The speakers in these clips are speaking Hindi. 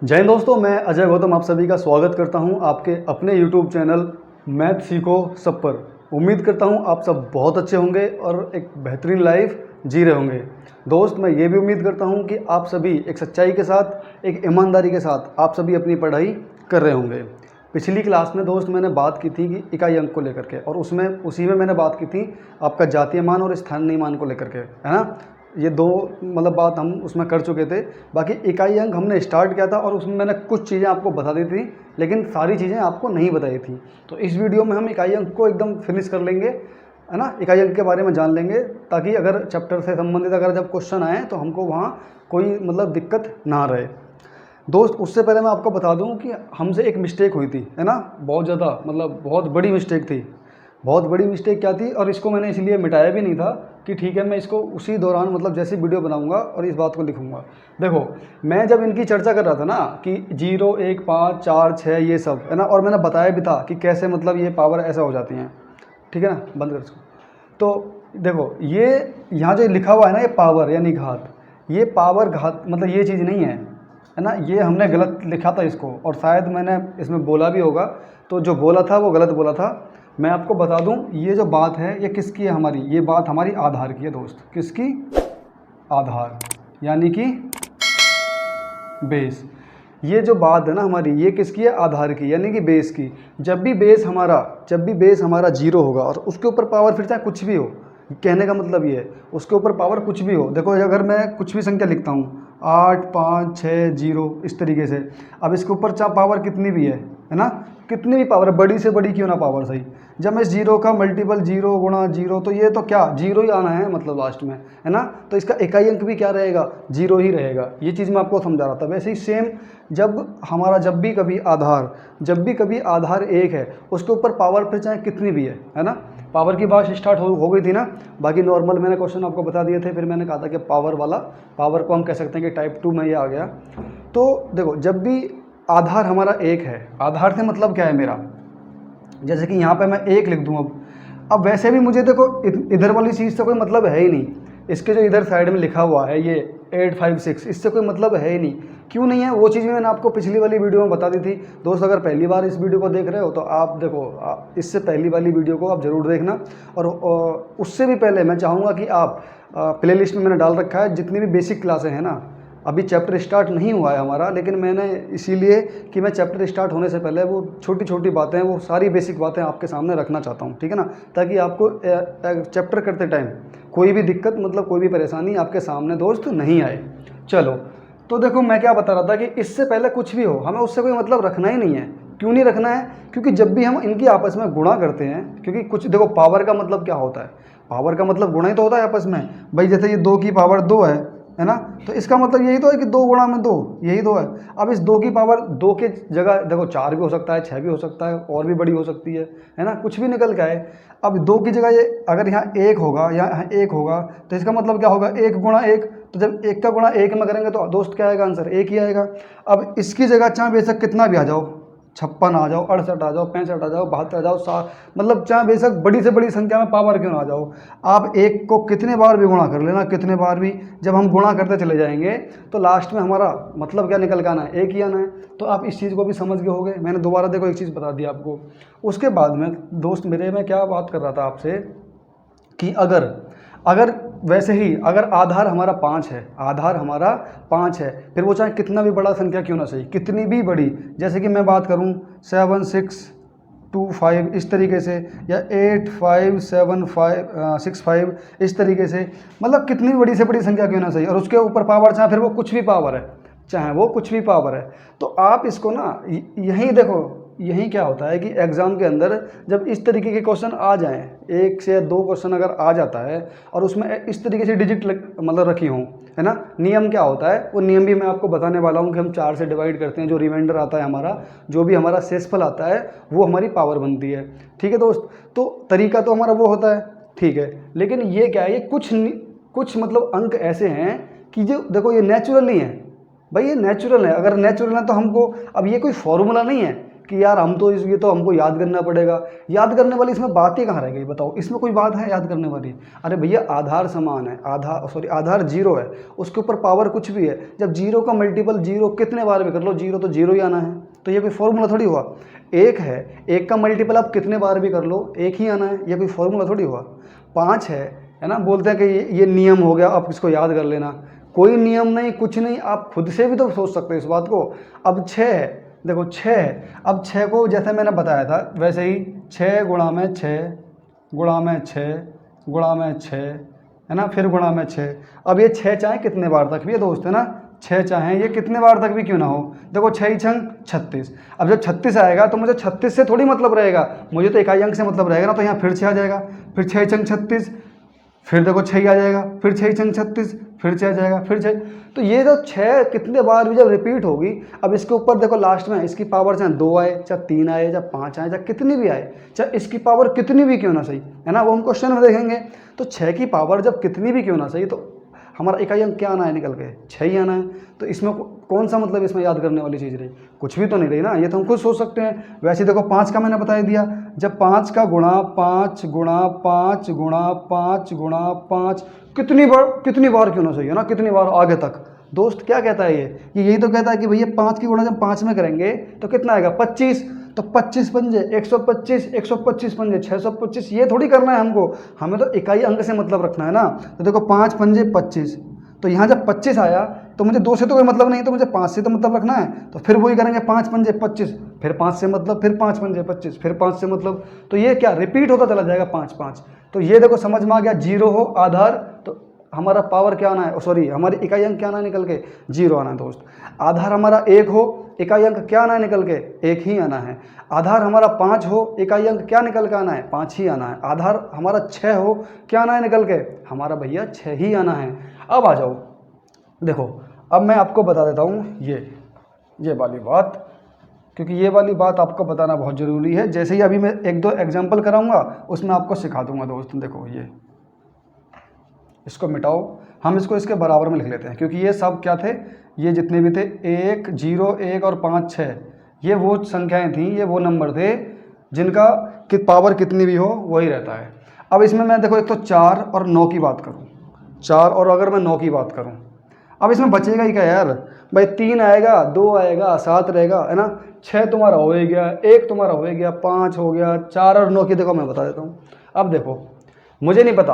जय हिंद दोस्तों, मैं अजय गौतम आप सभी का स्वागत करता हूं आपके अपने YouTube चैनल मैथ सीखो सब पर। उम्मीद करता हूं आप सब बहुत अच्छे होंगे और एक बेहतरीन लाइफ जी रहे होंगे। दोस्त, मैं ये भी उम्मीद करता हूं कि आप सभी एक सच्चाई के साथ, एक ईमानदारी के साथ आप सभी अपनी पढ़ाई कर रहे होंगे। पिछली क्लास में दोस्त मैंने बात की थी कि इकाई अंक को लेकर के, और उसी में मैंने बात की थी आपका जातीय मान और स्थानीय मान को लेकर के, है ना। ये दो बात हम उसमें कर चुके थे। बाकी इकाई अंक हमने स्टार्ट किया था और उसमें मैंने कुछ चीज़ें आपको बता दी थी, लेकिन सारी चीज़ें आपको नहीं बताई थी। तो इस वीडियो में हम इकाई अंक को एकदम फिनिश कर लेंगे, है ना। इकाई अंक के बारे में जान लेंगे ताकि अगर चैप्टर से संबंधित अगर जब क्वेश्चन आए तो हमको वहाँ कोई दिक्कत ना रहे। दोस्त, उससे पहले मैं आपको बता दूं कि हमसे एक मिस्टेक हुई थी, है ना। बहुत ज़्यादा बहुत बड़ी मिस्टेक थी। बहुत बड़ी मिस्टेक क्या थी, और इसको मैंने इसलिए मिटाया भी नहीं था कि ठीक है मैं इसको उसी दौरान जैसे वीडियो बनाऊंगा और इस बात को लिखूंगा। देखो, मैं जब इनकी चर्चा कर रहा था ना कि 0, 1, 5, 4, 6 ये सब, है ना, और मैंने बताया भी था कि कैसे ये पावर ऐसा हो जाती हैं, ठीक है ना। बंद कर इसको। तो देखो, ये यहाँ जो लिखा हुआ है ना, ये पावर यानी घात, ये पावर घात ये चीज़ नहीं है ना। ये हमने गलत लिखा था इसको, और शायद मैंने इसमें बोला भी होगा, तो जो बोला था वो गलत बोला था। मैं आपको बता दूं, ये जो बात है ये किसकी है हमारी, ये बात हमारी आधार की है दोस्त। किसकी? आधार यानी कि बेस। ये जो बात है ना हमारी, ये किसकी है? आधार की यानी कि बेस की। जब भी बेस हमारा 0 होगा और उसके ऊपर पावर फिर चाहे कुछ भी हो, कहने का मतलब ये है उसके ऊपर पावर कुछ भी हो। देखो, अगर मैं कुछ भी संख्या लिखता हूँ 8, 5, 6, 0 इस तरीके से, अब इसके ऊपर चाहे पावर कितनी भी है ना, कितनी भी पावर है, बड़ी से बड़ी क्यों ना पावर सही, जब मैं 0 का मल्टीपल 0 गुणा 0, तो ये तो क्या 0 ही आना है लास्ट में, है ना। तो इसका इकाई अंक भी क्या रहेगा? 0 ही रहेगा। ये चीज़ मैं आपको समझा रहा था। वैसे ही सेम, जब भी कभी आधार 1 है, उसके ऊपर पावर फिर चाहे कितनी भी है ना। पावर की बात स्टार्ट हो गई थी ना। बाकी नॉर्मल मैंने क्वेश्चन आपको बता दिए थे, फिर मैंने कहा था कि पावर को हम कह सकते हैं कि टाइप 2 में ये आ गया। तो देखो, जब भी आधार हमारा 1 है, आधार से मतलब क्या है मेरा, जैसे कि यहाँ पे मैं 1 लिख दूँ। अब वैसे भी मुझे देखो इधर वाली चीज़ से कोई मतलब है ही नहीं। इसके जो इधर साइड में लिखा हुआ है ये 856, इससे कोई मतलब है ही नहीं। क्यों नहीं है? वो चीज़ मैंने आपको पिछली वाली वीडियो में बता दी थी। दोस्त, अगर पहली बार इस वीडियो को देख रहे हो तो आप देखो, इससे पहली वाली वीडियो को आप ज़रूर देखना। और उससे भी पहले मैं चाहूँगा कि आप प्लेलिस्ट में मैंने डाल रखा है जितनी भी बेसिक क्लासें हैं ना। अभी चैप्टर स्टार्ट नहीं हुआ है हमारा, लेकिन मैंने इसीलिए कि मैं चैप्टर स्टार्ट होने से पहले वो छोटी छोटी बातें, वो सारी बेसिक बातें आपके सामने रखना चाहता हूँ, ठीक है ना। ताकि आपको चैप्टर करते टाइम कोई भी दिक्कत कोई भी परेशानी आपके सामने दोस्त नहीं आए। चलो, तो देखो मैं क्या बता रहा था कि इससे पहले कुछ भी हो, हमें उससे कोई रखना ही नहीं है। क्यों नहीं रखना है? क्योंकि जब भी हम इनकी आपस में गुणा करते हैं, क्योंकि कुछ देखो, पावर का क्या होता है? पावर का गुणा ही तो होता है आपस में भाई। जैसे ये 2 की पावर 2 है ना, तो इसका यही तो है कि 2 गुणा में 2, यही तो है। अब इस 2 की पावर 2 के जगह देखो 4 भी हो सकता है, 6 भी हो सकता है, और भी बड़ी हो सकती है ना, कुछ भी निकल के आए। अब 2 की जगह ये अगर यहाँ 1 होगा, यहाँ 1 होगा, तो इसका क्या होगा? 1 गुणा 1। तो जब 1 का गुणा 1 में करेंगे तो दोस्त क्या आएगा? आंसर 1 ही आएगा। अब इसकी जगह चाहे बेशक कितना भी आ जाओ, 56 आ जाओ, 68 आ जाओ, 65 आ जाओ, 72 आ जाओ, 60, चाहे बेशक बड़ी से बड़ी संख्या में पावर क्यों ना आ जाओ, आप 1 को कितने बार भी गुणा कर लेना, कितने बार भी। जब हम गुणा करते चले जाएंगे तो लास्ट में हमारा क्या निकल के आना है? 1 ही आना है। तो आप इस चीज़ को भी समझ गए होंगे। मैंने दोबारा देखो एक चीज़ बता दी आपको। उसके बाद में दोस्त मेरे, मैं क्या बात कर रहा था आपसे कि अगर वैसे ही अगर आधार हमारा 5 है, फिर वो चाहे कितना भी बड़ा संख्या क्यों ना सही, कितनी भी बड़ी, जैसे कि मैं बात करूं 7, 6, 2, 5 इस तरीके से, या 8, 5, 7, 5, 6, 5 इस तरीके से, कितनी बड़ी से बड़ी संख्या क्यों ना सही, और उसके ऊपर पावर चाहे फिर वो कुछ भी पावर है, चाहे वो कुछ भी पावर है। तो आप इसको ना यहीं देखो, यही क्या होता है कि एग्ज़ाम के अंदर जब इस तरीके के क्वेश्चन आ जाएं, 1 से 2 क्वेश्चन अगर आ जाता है और उसमें इस तरीके से डिजिट रखी हों, है ना, नियम क्या होता है वो नियम भी मैं आपको बताने वाला हूं कि हम 4 से डिवाइड करते हैं, जो रिमाइंडर आता है हमारा, जो भी हमारा शेषफल आता है वो हमारी पावर बनती है, ठीक है दोस्त। तो तरीका तो हमारा वो होता है, ठीक है, लेकिन ये क्या है, ये कुछ अंक ऐसे हैं कि जो देखो ये नेचुरल नहीं है भाई, ये नेचुरल है। अगर नेचुरल है तो हमको, अब ये कोई फॉर्मूला नहीं है कि यार हम तो ये तो हमको याद करना पड़ेगा। याद करने वाली इसमें बात ही कहाँ रह गई बताओ, इसमें कोई बात है याद करने वाली? अरे भैया आधार समान है, आधार जीरो है, उसके ऊपर पावर कुछ भी है। जब जीरो का मल्टीपल जीरो कितने बार भी कर लो जीरो तो जीरो ही आना है। तो ये कोई फॉर्मूला थोड़ी हुआ। एक है, एक का मल्टीपल आप कितने बार भी कर लो एक ही आना है, ये कोई फॉर्मूला थोड़ी हुआ। 5 है ना, बोलते हैं कि ये नियम हो गया, आप इसको याद कर लेना। कोई नियम नहीं, कुछ नहीं, आप खुद से भी तो सोच सकते हो इस बात को। अब 6 है, देखो 6 है, अब 6 को जैसे मैंने बताया था वैसे ही 6 गुणा में 6 गुणा में 6 गुणा में 6 है ना, फिर गुणा में 6। अब ये 6 चाहे कितने बार तक भी है दोस्त, है ना, 6 चाहे ये कितने बार तक भी क्यों ना हो। देखो 6 छंग 36। अब जब 36 आएगा तो मुझे 36 से थोड़ी मतलब रहेगा, मुझे तो इकाई अंक से मतलब रहेगा ना। तो यहाँ फिर 6 आ जाएगा, फिर 6 छंग 36, फिर देखो 6 आ जाएगा, फिर 6 छंग 36, फिर 6 आ जाएगा, फिर 6। तो ये जो 6 कितने बार भी जब रिपीट होगी, अब इसके ऊपर देखो लास्ट में इसकी पावर चाहे 2 आए, चाहे 3 आए, चाहे 5 आए, चाहे कितनी भी आए, चाहे इसकी पावर कितनी भी क्यों ना सही, है ना, वो हम क्वेश्चन में देखेंगे। तो 6 की पावर जब कितनी भी क्यों ना सही, तो हमारा इकाई अंक क्या आना है निकल के, 6 ही आना है। तो इसमें कौन सा मतलब इसमें याद करने वाली चीज़ रही, कुछ भी तो नहीं रही ना, ये तो हम खुद सोच सकते हैं। वैसे देखो 5 का मैंने बता दिया, जब 5 का गुणा 5 गुणा 5 गुणा 5 गुणा 5 कितनी बार क्यों ना सही, है ना, कितनी बार आगे तक। दोस्त क्या कहता है ये यही तो कहता है कि भैया 5 की गुणा जब 5 में करेंगे तो कितना आएगा 25, तो 25 पंजे 125, 125 पंजे 625, ये थोड़ी करना है हमको, हमें तो इकाई अंक से मतलब रखना है ना। तो देखो 5 पंजे 25, तो यहाँ जब 25 आया तो मुझे 2 से तो कोई मतलब नहीं, तो मुझे 5 से तो मतलब रखना है। तो फिर वही करेंगे 5 पंजे 25, फिर 5 से मतलब, फिर 5 पंजे 25, फिर 5 से मतलब। तो ये क्या रिपीट होता चला जाएगा 5 5। तो ये देखो समझ में आ गया, जीरो हो आधार तो हमारा पावर क्या आना है, सॉरी हमारी इकाई अंक क्या आना है निकल के, जीरो आना है दोस्त। आधार हमारा 1 हो, इकाई अंक क्या आना है निकल के, 1 ही आना है। आधार हमारा 5 हो, इकाई अंक क्या निकल के आना है, 5 ही आना है। आधार हमारा 6 हो, क्या आना है निकल के, हमारा भैया 6 ही आना है। अब आ जाओ, देखो अब मैं आपको बता देता हूँ ये वाली बात, क्योंकि ये वाली बात आपको बताना बहुत ज़रूरी है। जैसे ही अभी मैं 1-2 एग्जाम्पल कराऊंगा उसमें आपको सिखा दूंगा दोस्त। देखो ये इसको मिटाओ, हम इसको इसके बराबर में लिख लेते हैं, क्योंकि ये सब क्या थे, ये जितने भी थे 1 0 1 और 5 6, ये वो संख्याएं थी, ये वो नंबर थे जिनका पावर कितनी भी हो वही रहता है। अब इसमें मैं देखो एक तो 4 और 9 की बात करूँ, 4 और अगर मैं 9 की बात करूँ, अब इसमें बचेगा ही क्या यार भाई, 3 आएगा, 2 आएगा, 7 रहेगा, है ना, 6 तुम्हारा हो ही गया, 1 तुम्हारा हो ही गया, 5 हो गया, 4 और 9 की देखो मैं बता देता हूँ। अब देखो मुझे नहीं पता,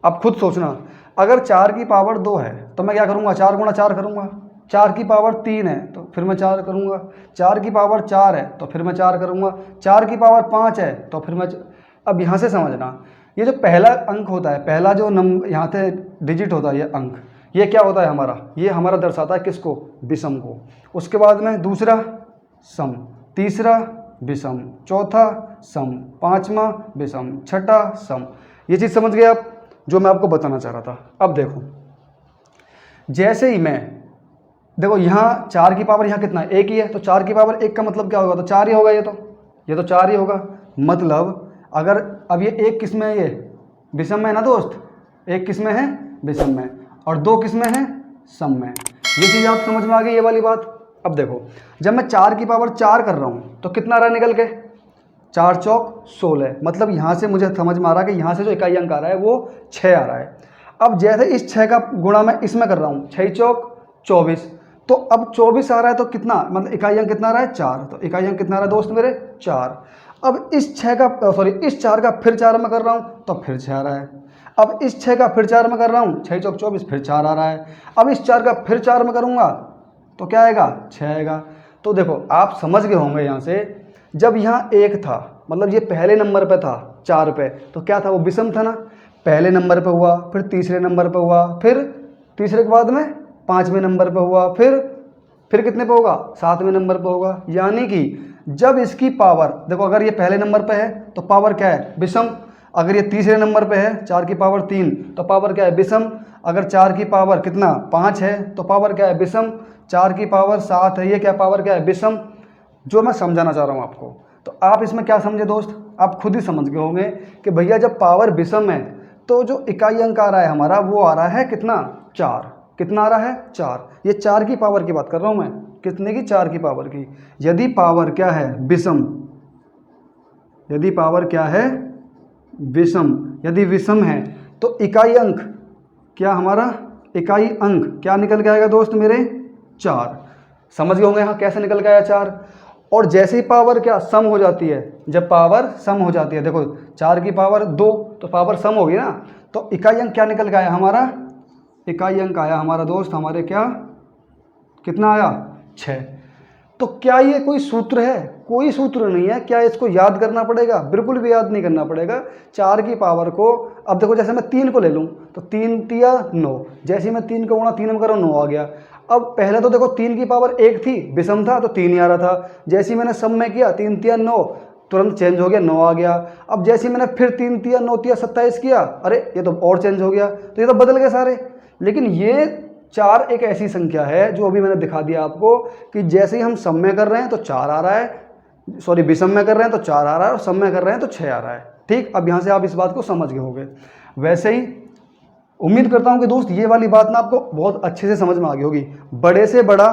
अब खुद सोचना, अगर 4 की पावर 2 है तो मैं क्या करूँगा, 4 गुणा 4 करूँगा। 4 की पावर 3 है तो फिर मैं 4 करूँगा। 4 की पावर 4 है तो फिर मैं 4 करूँगा। 4 की पावर 5 है तो फिर मैं अब यहाँ से समझना, ये जो पहला अंक होता है, पहला जो नंबर यहाँ से डिजिट होता है, ये अंक, ये क्या होता है हमारा, ये हमारा दर्शाता है किसको, विषम को। उसके बाद में दूसरा सम, तीसरा विषम, चौथा सम, पांचवा विषम, छठा सम। ये चीज़ समझ गए आप जो मैं आपको बताना चाह रहा था। अब देखो जैसे ही मैं देखो यहाँ 4 की पावर यहाँ कितना है, 1 ही है, तो 4 की पावर 1 का मतलब क्या होगा, तो 4 ही होगा, ये तो 4 ही होगा। मतलब अगर अब ये 1 किस में है, ये विषम में है ना दोस्त, 1 किस में है, विषम में, और 2 किस में है, सम में। ये चीज़ आप समझ में आ गई ये वाली बात। अब देखो जब मैं 4 की पावर 4 कर रहा हूँ तो कितना आ रहा है निकल के, 4 चौक 16, मतलब यहाँ से मुझे समझ में आ रहा है कि यहाँ से जो इकाई अंक आ रहा है वो 6 आ रहा है। अब जैसे इस 6 का गुणा मैं इसमें कर रहा हूँ, 6 चौक 24, तो अब 24 आ रहा है तो कितना, मतलब इकाई अंक कितना आ रहा है, 4, तो इकाई अंक कितना आ रहा है दोस्त मेरे, 4। अब इस 6 का सॉरी इस 4 का फिर 4 में कर रहा हूँ तो फिर 6 आ रहा है। अब इस 6 का फिर 4 में कर रहा हूँ, 6 चौक 24, फिर 4 आ रहा है। अब इस 4 का फिर 4 में करूँगा तो क्या आएगा, 6 आएगा। तो देखो आप समझ गए होंगे यहाँ से, जब यहाँ 1 था मतलब ये पहले नंबर पे था 4 पे, तो क्या था, वो विषम था ना, पहले नंबर पे हुआ, फिर तीसरे नंबर पे हुआ, फिर तीसरे के बाद में 5वें नंबर पे हुआ, फिर कितने पे होगा, 7वें नंबर पे होगा। यानी कि जब इसकी पावर देखो, अगर ये पहले नंबर पे है तो पावर क्या है, विषम। अगर ये तीसरे नंबर पे है, 4 की पावर 3, तो पावर क्या है, विषम। अगर 4 की पावर कितना 5 है तो पावर क्या है, विषम। 4 की पावर 7 है, ये क्या पावर क्या है, विषम। जो मैं समझाना चाह रहा हूँ आपको, तो आप इसमें क्या समझे दोस्त, आप खुद ही समझ गए होंगे कि भैया जब पावर विषम है तो जो इकाई अंक आ रहा है हमारा वो आ रहा है कितना, 4। कितना आ रहा है, 4। ये 4 की पावर की बात कर रहा हूँ मैं, कितने की, 4 की पावर की। यदि पावर क्या है, विषम, यदि पावर क्या है, विषम, यदि विषम है तो इकाई अंक क्या हमारा, इकाई अंक क्या निकल के आएगा दोस्त मेरे, 4। समझ गए होंगे यहाँ कैसे निकल के आया 4। और जैसे ही पावर क्या सम हो जाती है, जब पावर सम हो जाती है, देखो 4 की पावर 2 तो पावर सम होगी ना, तो इकाई अंक क्या निकल के आया हमारा, इकाई अंक आया हमारा दोस्त हमारे क्या, कितना आया, 6। तो क्या ये कोई सूत्र है, कोई सूत्र नहीं है। क्या इसको याद करना पड़ेगा, बिल्कुल भी याद नहीं करना पड़ेगा। 4 की पावर को, अब देखो जैसे मैं 3 को ले लूँ तो 3 तिया 9, जैसे ही मैं 3 को गुणा 3 में करूँ 9 आ गया। अब पहले तो देखो 3 की पावर 1 थी, विषम था तो 3 ही आ रहा था। जैसे ही मैंने सम में किया 3 तिया 9, तुरंत चेंज हो गया 9 आ गया। अब जैसे ही मैंने फिर 3 तिया 9 तिया 27 किया, अरे ये तो और चेंज हो गया, तो ये तो बदल गए सारे। लेकिन ये 4 एक ऐसी संख्या है जो अभी मैंने दिखा दिया आपको कि जैसे ही हम सम में कर रहे हैं तो 4 आ रहा है, सॉरी विषम में कर रहे हैं तो 4 आ रहा है, और सम में कर रहे हैं तो 6 आ रहा है। ठीक, अब यहाँ से आप इस बात को समझ गए होंगे। वैसे ही उम्मीद करता हूँ कि दोस्त ये वाली बात ना आपको बहुत अच्छे से समझ में आ गई होगी। बड़े से बड़ा,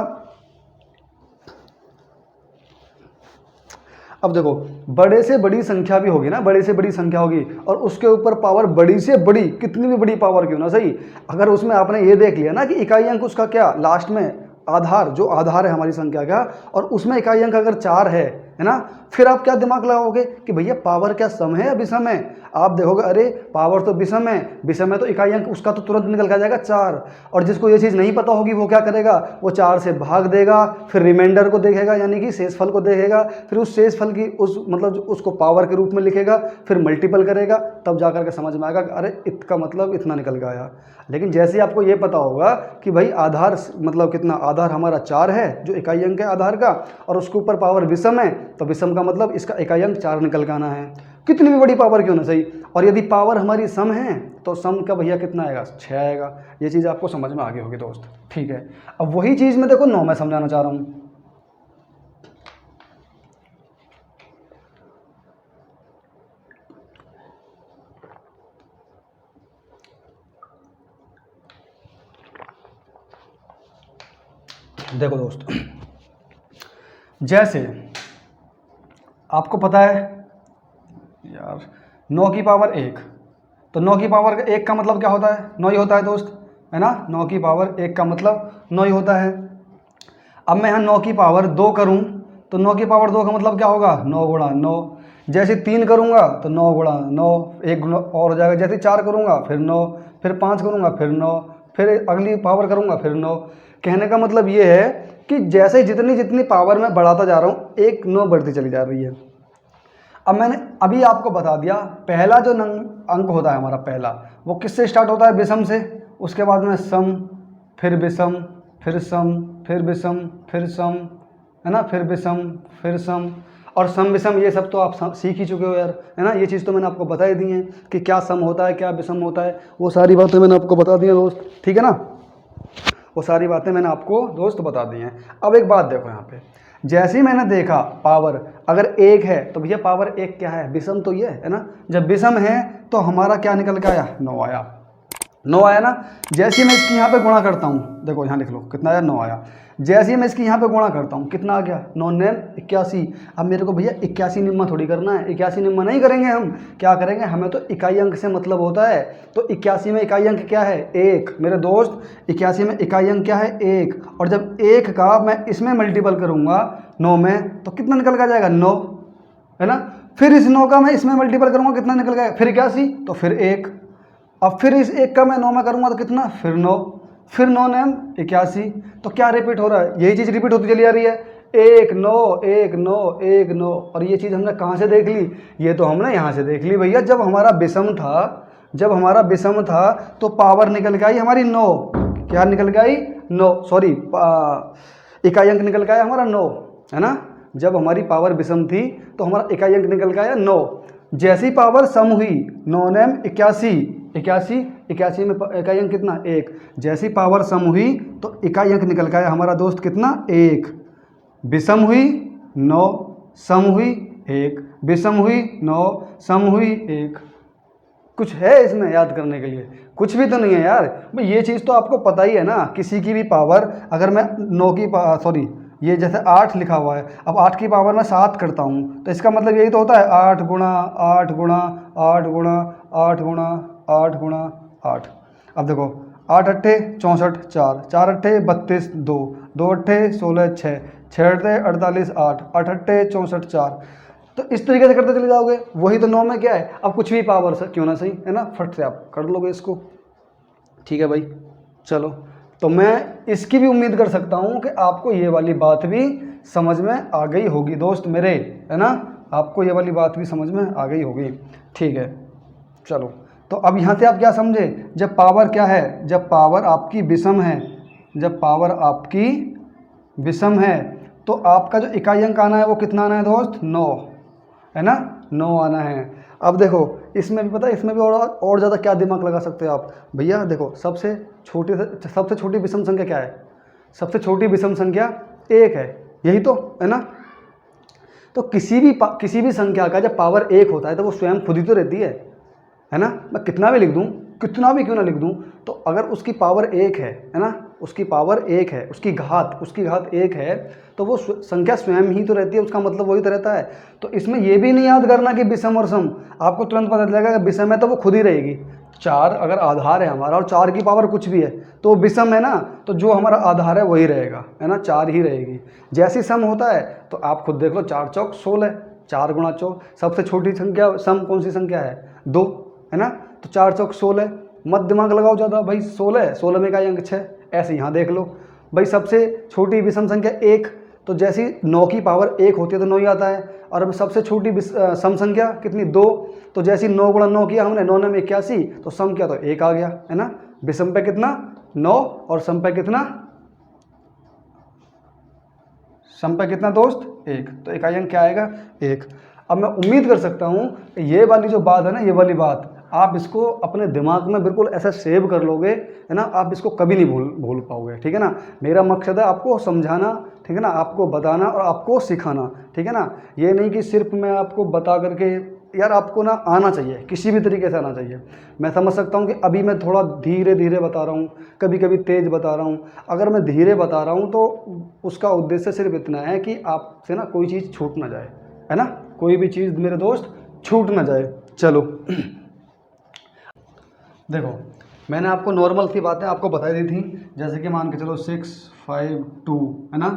अब देखो बड़े से बड़ी संख्या भी होगी ना, बड़े से बड़ी संख्या होगी और उसके ऊपर पावर बड़ी से बड़ी, कितनी भी बड़ी पावर क्यों ना सही, अगर उसमें आपने ये देख लिया ना कि इकाई अंक उसका क्या लास्ट में, आधार, जो आधार है हमारी संख्या का, और उसमें इकाई अंक अगर 4 है ना, फिर आप क्या दिमाग लगाओगे कि भैया पावर क्या सम है या विषम है। आप देखोगे अरे पावर तो विषम है, विषम है तो इकाई अंक उसका तो तुरंत निकल के आ जाएगा 4। और जिसको ये चीज़ नहीं पता होगी वो क्या करेगा, वो 4 से भाग देगा, फिर रिमाइंडर को देखेगा यानी कि शेषफल को देखेगा, फिर उस शेषफल की उस मतलब उसको पावर के रूप में लिखेगा, फिर मल्टीपल करेगा, तब जा करके समझ में आएगा कि अरे इसका मतलब इतना निकल के आया। लेकिन जैसे ही आपको ये पता होगा कि भाई आधार मतलब कितना, आधार हमारा 4 है जो इकाई अंक है आधार का, और उसके ऊपर पावर विषम है, तो विषम का मतलब इसका इकाई अंक 4 निकल के आना है, कितनी भी बड़ी पावर क्यों ना सही। और यदि पावर हमारी सम है तो सम का भैया कितना आएगा, 6 आएगा। ये चीज़ आपको समझ में आ गई होगी दोस्त। ठीक है, अब वही चीज़ मैं देखो 9 में समझाना चाह रहा हूँ। देखो दोस्त, जैसे आपको पता है यार 9 की पावर 1, तो 9 की पावर 1 का मतलब क्या होता है, 9 ही होता है दोस्त, है ना। 9 की पावर 1 का मतलब 9 ही होता है। अब मैं यहाँ 9 की पावर 2 करूँ तो 9 की पावर 2 का मतलब क्या होगा, 9 गुणा 9। जैसे 3 करूँगा तो 9 गुणा 9, एक गुना और हो जाएगा। जैसे 4 करूँगा फिर 9, फिर 5 करूँगा फिर 9, फिर अगली पावर करूँगा फिर 9। कहने का मतलब ये है कि जैसे जितनी जितनी पावर मैं बढ़ाता जा रहा हूँ, एक 9 बढ़ती चली जा रही है। अब मैंने अभी आपको बता दिया, पहला जो अंक होता है हमारा पहला, वो किससे स्टार्ट होता है, विषम से। उसके बाद में सम, फिर विषम, फिर सम, फिर विषम, फिर सम, है ना, फिर विषम, फिर सम, और सम विषम ये सब तो आप सीख ही चुके हो यार, है ना। ये चीज़ तो मैंने आपको बता ही दी है कि क्या सम होता है क्या विषम होता है, वो सारी बातें मैंने आपको बता दी हैं दोस्त। ठीक है ना, वो सारी बातें मैंने आपको दोस्त बता दी हैं। अब एक बात देखो यहाँ पे, जैसे ही मैंने देखा पावर अगर 1 है तो भैया पावर 1 क्या है, विषम तो ये है ना। जब विषम है तो हमारा क्या निकल के आया, 9 आया, 9 आया ना। जैसे ही मैं इसकी यहाँ पे गुणा करता हूँ, देखो यहाँ लिख लो कितना आया, 9 आया। जैसे ही मैं इसकी यहाँ पे गुणा करता हूँ कितना आ गया, 9 9 81। अब मेरे को भैया 81 निम्मा थोड़ी करना है, 81 निम्मा नहीं करेंगे हम, क्या करेंगे, हमें तो इकाई अंक से मतलब होता है। तो 81 में इकाई अंक क्या है, 1 मेरे दोस्त। 81 में इकाई अंक क्या है, 1। और जब 1 का मैं इसमें मल्टीपल करूँगा 9 में तो कितना निकल के आ जाएगा, 9, है ना। फिर इस 9 का मैं इसमें मल्टीपल करूँगा, कितना निकल गया, फिर 81, तो फिर 1। अब फिर इस 1 का मैं 9 में करूँगा तो कितना, फिर 9, फिर 9 9 81। तो क्या रिपीट हो रहा है, यही चीज़ रिपीट होती चली आ रही है, 1 9 1 9 1 9। और ये चीज़ हमने कहाँ से देख ली, ये तो हमने यहाँ से देख ली भैया। जब हमारा विषम था, जब हमारा विषम था तो पावर निकल के आई हमारी 9, क्या निकल के आई, 9, सॉरी इकाई अंक निकल के आया हमारा 9, है ना। जब हमारी पावर विषम थी तो हमारा इकाई अंक निकल के आया 9। जैसी पावर सम हुई 9 9 81, 81 81 में इकाई अंक कितना, 1। जैसी पावर सम हुई तो इकाई अंक निकल के आया हमारा दोस्त कितना, 1। विषम हुई 9, सम हुई 1, विषम हुई 9, सम हुई 1। कुछ है इसमें याद करने के लिए, कुछ भी तो नहीं है यार भाई। ये चीज़ तो आपको पता ही है ना, किसी की भी पावर अगर मैं 9 की सॉरी ये जैसे 8 लिखा हुआ है, अब 8 की पावर में 7 करता हूँ तो इसका मतलब यही तो होता है 8 गुणा 8 गुणा 8 गुणा 8 गुणा 8 गुणा 8। अब देखो 8 अट्ठे 64, 4 4 अट्ठे 32, 2 2 अट्ठे 16, 6 6 अट्ठे 48, 8 8 अट्ठे 64, 4। तो इस तरीके से करते चले जाओगे। वही तो 9 में क्या है, अब कुछ भी पावर से क्यों ना सही है ना, फट से आप कर लोगे इसको। ठीक है भाई, चलो तो मैं इसकी भी उम्मीद कर सकता हूँ कि आपको ये वाली बात भी समझ में आ गई होगी दोस्त मेरे, है ना, आपको ये वाली बात भी समझ में आ गई होगी। ठीक है, चलो तो अब यहाँ से आप क्या समझे, जब पावर क्या है, जब पावर आपकी विषम है, जब पावर आपकी विषम है तो आपका जो इकाई अंक आना है वो कितना आना है दोस्त, 9, है ना, 9 आना है। अब देखो इसमें भी पता है, इसमें भी और ज़्यादा क्या दिमाग लगा सकते हो आप भैया। देखो सबसे छोटी विषम संख्या क्या है, सबसे छोटी विषम संख्या 1 है, यही तो है ना। तो किसी भी संख्या का जब पावर 1 होता है तो वो स्वयं खुद ही तो रहती है ना। मैं कितना भी लिख दूँ, कितना भी क्यों ना लिख दूँ, तो अगर उसकी पावर 1 है ना, उसकी पावर 1 है, उसकी घात 1 है, तो वो संख्या स्वयं ही तो रहती है, उसका मतलब वही तो रहता है। तो इसमें ये भी नहीं याद करना कि विषम और सम, आपको तुरंत पता चलेगा कि विषम है तो वो खुद ही रहेगी। 4 अगर आधार है हमारा और 4 की पावर कुछ भी है तो विषम है ना, तो जो हमारा आधार है वही रहेगा, है ना, 4 ही रहेगी। जैसी सम होता है तो आप खुद देख लो, 4 चौक 16, 4 गुणा 4, सबसे छोटी संख्या सम कौन सी संख्या है, 2, है ना, तो 4 चौक 16, मत दिमाग लगाओ ज़्यादा भाई, 16 में इकाई अंक 6, ऐसे यहाँ देख लो भाई। सबसे छोटी विषम संख्या 1, तो जैसी 9 की पावर 1 होती है तो 9 ही आता है। और अब सबसे छोटी सम संख्या कितनी, 2, तो जैसी 9 गुणा 9 किया हमने, 9 में 81, तो सम किया तो 1 आ गया, है ना। विषम पे कितना, 9, और सम पे कितना, सम पे कितना दोस्त, 1, तो इकाई अंक क्या आएगा, 1। अब मैं उम्मीद कर सकता हूँ ये वाली जो बात है ना, ये वाली बात आप इसको अपने दिमाग में बिल्कुल ऐसा सेव कर लोगे, है ना, आप इसको कभी नहीं भूल पाओगे। ठीक है ना, मेरा मकसद है आपको समझाना, ठीक है ना, आपको बताना और आपको सिखाना। ठीक है ना, ये नहीं कि सिर्फ मैं आपको बता करके, यार आपको ना आना चाहिए, किसी भी तरीके से आना चाहिए। मैं समझ सकता हूँ कि अभी मैं थोड़ा धीरे धीरे बता रहा हूँ, कभी कभी तेज़ बता रहा हूँ। अगर मैं धीरे बता रहा हूँ तो उसका उद्देश्य सिर्फ इतना है कि आपसे ना कोई चीज़ छूट ना जाए, है ना, कोई भी चीज़ मेरे दोस्त छूट ना जाए। चलो देखो मैंने आपको नॉर्मल सी बातें आपको बता दी थी, जैसे कि मान के चलो 6 5 2, है ना,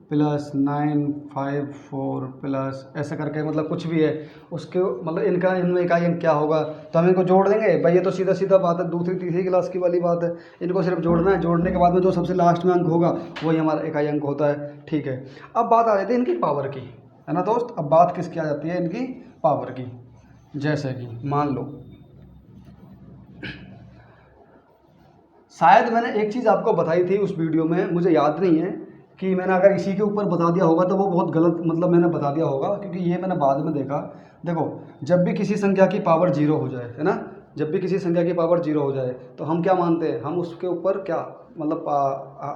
प्लस 9 5 4 प्लस ऐसे करके, मतलब कुछ भी है उसके, मतलब इनमें इकाई अंक क्या होगा, तो हम इनको जोड़ देंगे भाई। ये तो सीधा सीधा बात है, दूसरी तीसरी क्लास की वाली बात है। इनको सिर्फ जोड़ना है, जोड़ने के बाद में जो सबसे लास्ट में अंक होगा वही हमारा इकाई अंक होता है। ठीक है, अब बात आ जाती है इनकी पावर की, है ना दोस्त। अब बात किसकी आ जाती है, इनकी पावर की। जैसे कि मान लो, शायद मैंने एक चीज़ आपको बताई थी उस वीडियो में, मुझे याद नहीं है कि मैंने अगर इसी के ऊपर बता दिया होगा तो वो बहुत गलत, मतलब मैंने बता दिया होगा, क्योंकि ये मैंने बाद में देखा। देखो जब भी किसी संख्या की पावर 0 हो जाए, है ना, जब भी किसी संख्या की पावर 0 हो जाए तो हम क्या मानते हैं, हम उसके ऊपर क्या, मतलब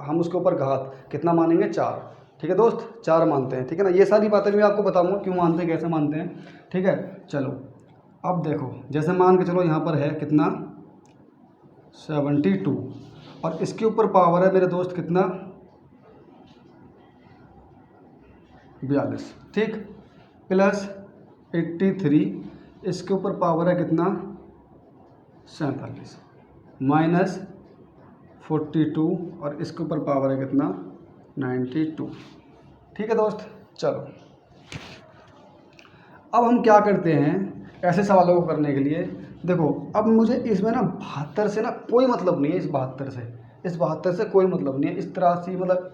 हम उसके ऊपर घात कितना मानेंगे, 4। ठीक है दोस्त, 4 मानते हैं। ठीक है ना, ये सारी बातें मैं आपको बताऊँगा क्यों मानते हैं, कैसे मानते हैं। ठीक है, चलो अब देखो, जैसे मान के चलो यहाँ पर है कितना, 72, और इसके ऊपर पावर है मेरे दोस्त कितना, 42, ठीक, प्लस 83, इसके ऊपर पावर है कितना, 47, माइनस 42, और इसके ऊपर पावर है कितना, 92। ठीक है दोस्त, चलो अब हम क्या करते हैं ऐसे सवालों को करने के लिए। देखो अब मुझे इसमें ना 72 से ना कोई मतलब नहीं है, इस 72 से कोई मतलब नहीं है। इस 83, मतलब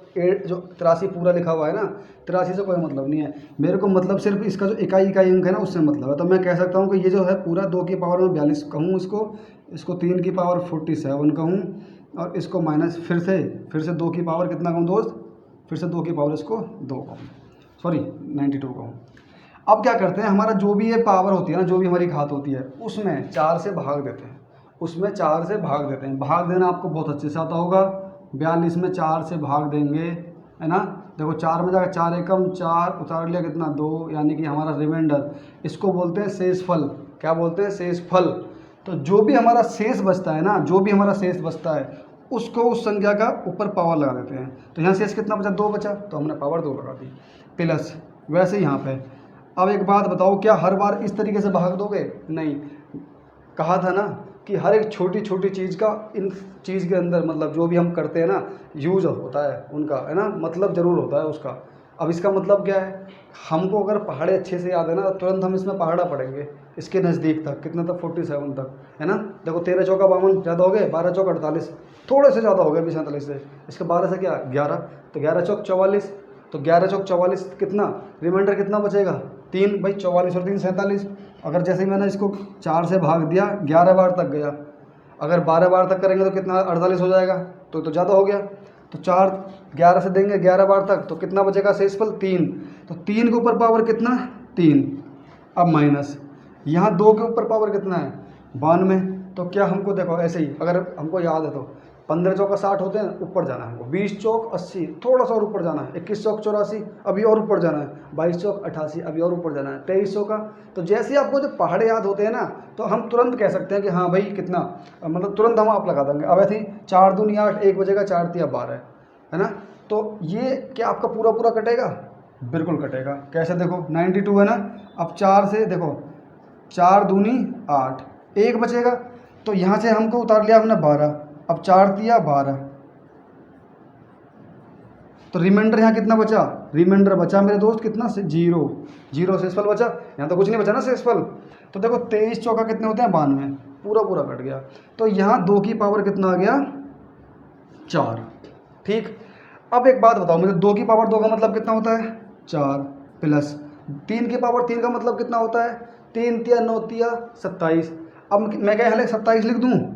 जो 83 पूरा लिखा हुआ है ना, 83 से कोई मतलब नहीं है मेरे को। मतलब सिर्फ इसका जो इकाई अंक है ना उससे मतलब है। तो मैं कह सकता हूँ कि ये जो है पूरा 2 की पावर में 42 कहूँ, इसको 3 की पावर 47 कहूँ, और इसको माइनस फिर से 2 की पावर कितना कहूँ दोस्त, फिर से 2 की पावर इसको 2 कहूँ, सॉरी 92 कहूँ। अब क्या करते हैं, हमारा जो भी ये पावर होती है ना, जो भी हमारी घात होती है उसमें 4 से भाग देते हैं, भाग देना आपको बहुत अच्छे से आता होगा। 42 में 4 से भाग देंगे, है ना। देखो 4 में जाकर 4 एकम 4 उतार लिया कितना, 2, यानी कि हमारा रिमाइंडर, इसको बोलते हैं शेषफल। क्या बोलते हैं, शेषफल। तो जो भी हमारा शेष बचता है ना, उसको उस संख्या का ऊपर पावर लगा देते हैं। तो यहाँ शेष कितना बचा, 2 बचा, तो हमने पावर 2 लगा दी प्लस। वैसे ही यहाँ पे अब एक बात बताओ, क्या हर बार इस तरीके से भाग दोगे? नहीं, कहा था ना कि हर एक छोटी छोटी चीज़ का इन चीज़ के अंदर मतलब जो भी हम करते हैं ना यूज होता है उनका, है ना, मतलब ज़रूर होता है उसका। अब इसका मतलब क्या है, हमको अगर पहाड़े अच्छे से याद है ना तो तुरंत हम इसमें पहाड़ा पढ़ेंगे इसके नज़दीक तक, कितना तक 47 तक, है ना। देखो 13 चौका 52 ज़्यादा हो गए, 12 चौक 48 थोड़े से ज़्यादा हो गए 47 से, इसके 12 से क्या 11, तो 11 चौक 44, तो 11 चौक 44 कितना, रिमाइंडर कितना बचेगा 3, भाई 44 और 3 47। अगर जैसे ही मैंने इसको 4 से भाग दिया 11 बार तक गया, अगर 12 बार तक करेंगे तो कितना 48 हो जाएगा, तो ज़्यादा हो गया। तो 4 11 से देंगे 11 बार तक तो कितना बचेगा शेषफल 3, तो 3 के ऊपर पावर कितना 3। अब माइनस यहाँ 2 के ऊपर पावर कितना है 92। तो क्या हमको देखो ऐसे ही अगर हमको याद है तो 15 चौका 60 होते हैं, ऊपर जाना है हमको, 20 चौक 80 थोड़ा सा और ऊपर जाना है, 21 चौक 84 अभी और ऊपर जाना है, 22 चौक 88 अभी और ऊपर जाना है, 23 चौका। तो जैसे ही आपको जो पहाड़े याद होते हैं ना तो हम तुरंत कह सकते हैं कि हाँ भाई कितना, मतलब तुरंत हम आप लगा देंगे। अब ऐसे ही 4 दूनी 8, 1 बजेगा, 4 तिया 12, है ना। तो ये क्या आपका पूरा पूरा कटेगा? बिल्कुल कटेगा। कैसे देखो 92 है ना, अब 4 से देखो 4 दूनी 8, 1 बचेगा, तो यहाँ से हमको उतार लिया हमने 12, अब 4 तिया 12, तो रिमाइंडर यहाँ कितना बचा, रिमाइंडर बचा मेरे दोस्त कितना से 0 शेषफल बचा, यहाँ तो कुछ नहीं बचा ना शेषफल। तो देखो 23 चौका कितने होते हैं 92, पूरा पूरा कट गया। तो यहाँ 2 की पावर कितना आ गया 4। ठीक, अब एक बात बताओ मुझे, 2 की पावर 2 का मतलब कितना होता है 4 प्लस 3 की पावर 3 का मतलब कितना होता है 3 तिया 9 तिया 27। अब मैं क्या यहाँ 27 लिख दूँ?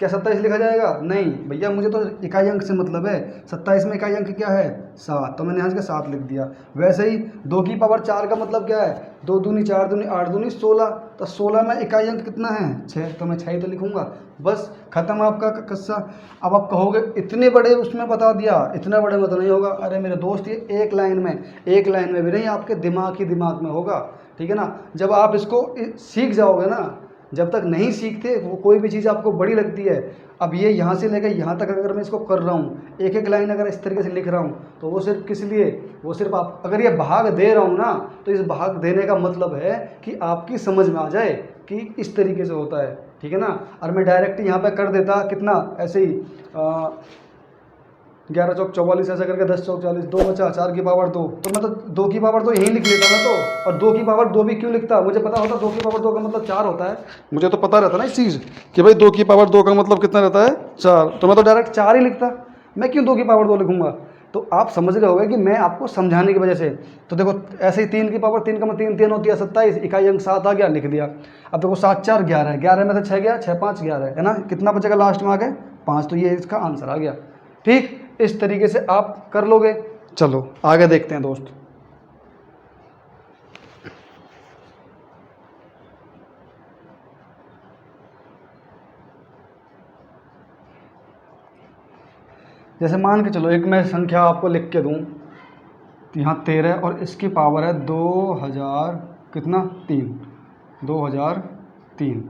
क्या 27 लिखा जाएगा? नहीं भैया, मुझे तो इकाई अंक से मतलब है, 27 में इकाई अंक क्या है 7, तो मैंने यहाँ से 7 लिख दिया। वैसे ही 2 की पावर 4 का मतलब क्या है 2 दूनी 4 दूनी 8 दूनी 16, तो 16 में इकाई अंक कितना है 6, तो मैं 6 ही तो लिखूंगा, बस खत्म आपका किस्सा। अब आप कहोगे इतने बड़े उसमें बता दिया, इतने बड़े में तो नहीं होगा। अरे मेरे दोस्त ये एक लाइन में भी नहीं, आपके दिमाग ही दिमाग में होगा, ठीक है ना। जब आप इसको सीख जाओगे ना, जब तक नहीं सीखते वो कोई भी चीज़ आपको बड़ी लगती है। अब ये यहाँ से लेकर यहाँ तक अगर मैं इसको कर रहा हूँ, एक एक लाइन अगर इस तरीके से लिख रहा हूँ, तो वो सिर्फ किस लिए, वो सिर्फ आप अगर ये भाग दे रहा हूँ ना, तो इस भाग देने का मतलब है कि आपकी समझ में आ जाए कि इस तरीके से होता है, ठीक है ना। और मैं डायरेक्ट यहाँ पे कर देता कितना ऐसे ही 11 चौक 44 ऐसा करके 10 चौक 40, 2 बचा, 4 की पावर 2, तो मैं तो 2 की पावर 2 यहीं लिख लेता ना। तो और 2 की पावर 2 भी क्यों लिखता, मुझे पता होता 2 की पावर 2 का मतलब 4 होता है, मुझे तो पता रहता ना इस चीज़ कि भाई 2 की पावर 2 का मतलब कितना रहता है 4, तो मैं तो डायरेक्ट 4 ही लिखता, मैं क्यों 2 की पावर 2 लिखूंगा। तो आप समझ रहे होगे कि मैं आपको समझाने की वजह से। तो देखो ऐसे ही 3 की पावर 3 का मतलब 3 3 होती है 27, इकाई अंक 7 आ गया, लिख दिया। अब देखो 7 4 11 है, 11 में से 6 गया, 6 5 11 है ना, कितना बचेगा लास्ट में आगे 5, तो ये इसका आंसर आ गया। ठीक, इस तरीके से आप कर लोगे। चलो आगे देखते हैं दोस्त। जैसे मान के चलो एक मैं संख्या आपको लिख के दूं, तो यहाँ 13 और इसकी पावर है 2000 कितना 2003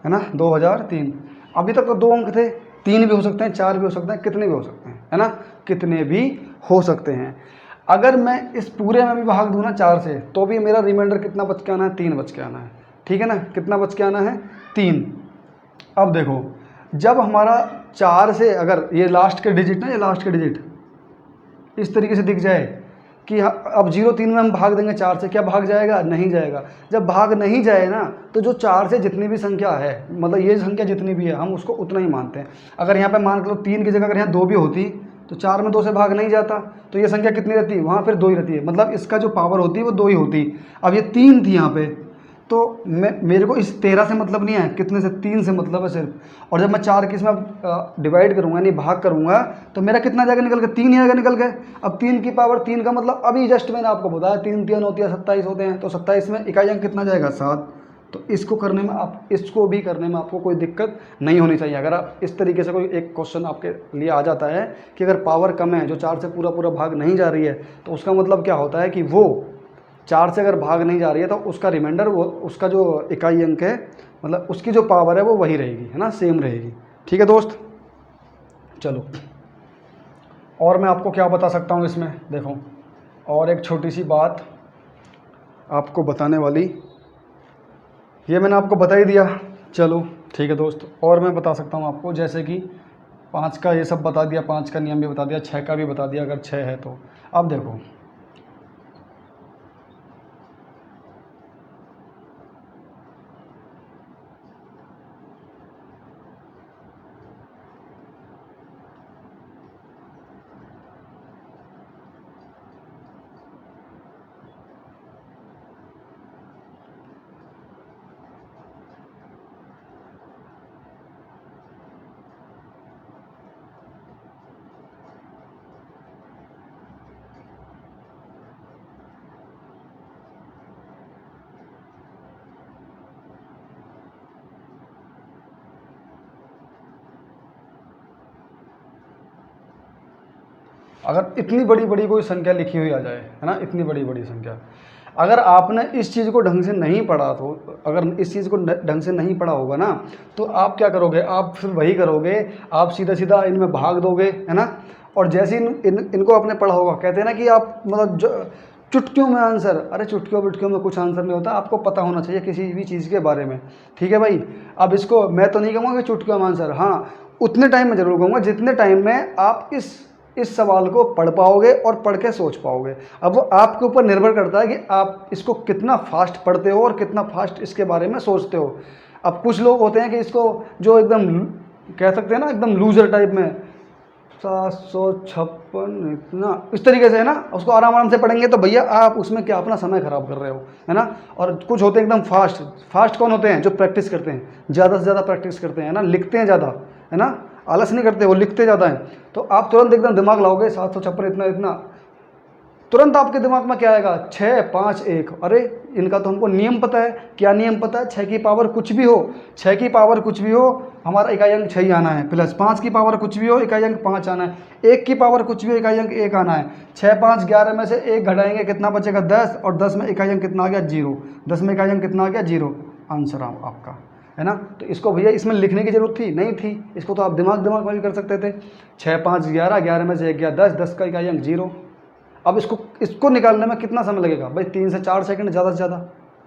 है ना, 2003। अभी तक तो 2 अंक थे, 3 भी हो सकते हैं, 4 भी हो सकते हैं, कितने भी हो सकते हैं, है ना, कितने भी हो सकते हैं। अगर मैं इस पूरे में भी भाग दूँ ना 4 से, तो भी मेरा रिमाइंडर कितना बच के आना है 3 बच के आना है, ठीक है ना, कितना बच के आना है 3। अब देखो जब हमारा 4 से अगर ये लास्ट के डिजिट ना, ये लास्ट के डिजिट इस तरीके से दिख जाए कि अब 0 3 में हम भाग देंगे 4 से, क्या भाग जाएगा? नहीं जाएगा। जब भाग नहीं जाए ना, तो जो 4 से जितनी भी संख्या है, मतलब ये संख्या जितनी भी है, हम उसको उतना ही मानते हैं। अगर यहाँ पे मान लो 3 की जगह अगर यहाँ 2 भी होती, तो 4 में 2 से भाग नहीं जाता, तो ये संख्या कितनी रहती है वहाँ, फिर 2 ही रहती है, मतलब इसका जो पावर होती है वो 2 ही होती। अब ये 3 थी यहाँ पे, तो मेरे को इस 13 से मतलब नहीं है, कितने से 3 से मतलब है सिर्फ। और जब मैं 4 की इसमें डिवाइड करूँगा यानी भाग करूँगा, तो मेरा कितना जाएगा निकल के 3 ही आएगा निकल के। अब 3 की पावर 3 का मतलब अभी जस्ट मैंने आपको बताया 3 3 होती है 27 होते हैं, तो 27 में इकाई अंक कितना जाएगा 7। तो इसको करने में इसको भी करने में आपको कोई दिक्कत नहीं होनी चाहिए। अगर आप इस तरीके से कोई एक क्वेश्चन आपके लिए आ जाता है कि अगर पावर कम है, जो 4 से पूरा पूरा भाग नहीं जा रही है, तो उसका मतलब क्या होता है कि वो 4 से अगर भाग नहीं जा रही है, तो उसका रिमाइंडर, वो उसका जो इकाई अंक है मतलब उसकी जो पावर है वो वही रहेगी, है ना, सेम रहेगी। ठीक है दोस्त, चलो और मैं आपको क्या बता सकता हूँ इसमें, देखो और एक छोटी सी बात आपको बताने वाली, ये मैंने आपको बता ही दिया। चलो ठीक है दोस्त, और मैं बता सकता हूँ आपको, जैसे कि 5 का ये सब बता दिया, 5 का नियम भी बता दिया, 6 का भी बता दिया, अगर 6 है तो। अब देखो अगर इतनी बड़ी बड़ी कोई संख्या लिखी हुई आ जाए, है ना, इतनी बड़ी बड़ी संख्या, अगर आपने इस चीज़ को ढंग से नहीं पढ़ा, तो अगर इस चीज़ को ढंग से नहीं पढ़ा होगा ना, तो आप क्या करोगे, आप फिर वही करोगे, आप सीधा सीधा इनमें भाग दोगे, है ना। और जैसे इनको आपने पढ़ा होगा, कहते हैं ना कि आप मतलब चुटकियों में आंसर, अरे चुटकियों बिटकियों में कुछ आंसर नहीं होता, आपको पता होना चाहिए किसी भी चीज़ के बारे में। ठीक है भाई, अब इसको मैं तो नहीं कहूँगा कि चुटकियों में आंसर, हाँ उतने टाइम में ज़रूर कहूँगा जितने टाइम में आप इस सवाल को पढ़ पाओगे और पढ़ के सोच पाओगे। अब वो आपके ऊपर निर्भर करता है कि आप इसको कितना फास्ट पढ़ते हो और कितना फास्ट इसके बारे में सोचते हो। अब कुछ लोग होते हैं कि इसको जो एकदम कह सकते हैं ना एकदम लूजर टाइप में, 756 इतना इस तरीके से, है ना, उसको आराम आराम से पढ़ेंगे तो भैया आप उसमें क्या अपना समय ख़राब कर रहे हो, है ना। और कुछ होते हैं एकदम फास्ट, फास्ट कौन होते हैं, जो प्रैक्टिस करते हैं, ज़्यादा से ज़्यादा प्रैक्टिस करते हैं, ना, लिखते हैं ज़्यादा, है ना, आलस नहीं करते, वो लिखते ज़्यादा हैं। तो आप तुरंत एकदम दिमाग लाओगे 756 इतना इतना, तुरंत आपके दिमाग में क्या आएगा, 6 5 1, अरे इनका तो हमको नियम पता है। क्या नियम पता है, 6 की पावर कुछ भी हो, 6 की पावर कुछ भी हो, हमारा इकाई अंक 6 ही आना है, प्लस 5 की पावर कुछ भी हो, इकाई अंक 5 आना है, 1 की पावर कुछ भी हो, इकाई अंक 1 आना है। 6 5 11 में से 1 घटाएंगे कितना बचेगा, 10, और 10 में इकाई अंक कितना आ गया, 0, 10 में इकाई अंक कितना आ गया, 0, आंसर आपका, है ना। तो इसको भैया इसमें लिखने की जरूरत थी नहीं थी, इसको तो आप दिमाग में भी कर सकते थे। 6 5 11, 11 में से 1 गया 10, 10 का इकाई अंक 0। अब इसको निकालने में कितना समय लगेगा भाई, 3 से 4 सेकंड, ज़्यादा से ज़्यादा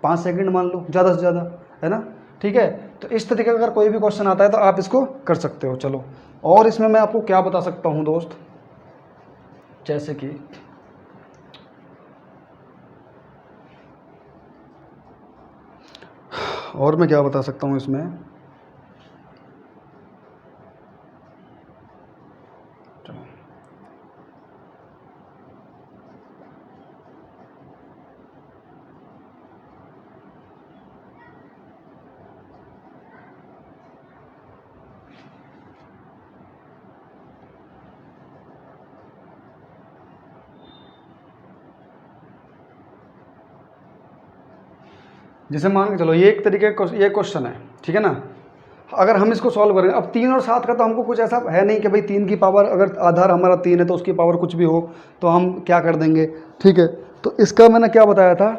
5 सेकंड मान लो, ज़्यादा से ज़्यादा, है ना। ठीक है, तो इस तरीके का अगर कोई भी क्वेश्चन आता है तो आप इसको कर सकते हो। चलो और इसमें मैं आपको क्या बता सकता हूँ दोस्त, जैसे कि और मैं क्या बता सकता हूँ इसमें, जैसे मान के चलो ये एक तरीके का ये क्वेश्चन है, ठीक है ना। अगर हम इसको सॉल्व करेंगे, अब 3 और 7 का तो हमको कुछ ऐसा है नहीं कि भाई 3 की पावर, अगर आधार हमारा 3 है तो उसकी पावर कुछ भी हो तो हम क्या कर देंगे। ठीक है, तो इसका मैंने क्या बताया था,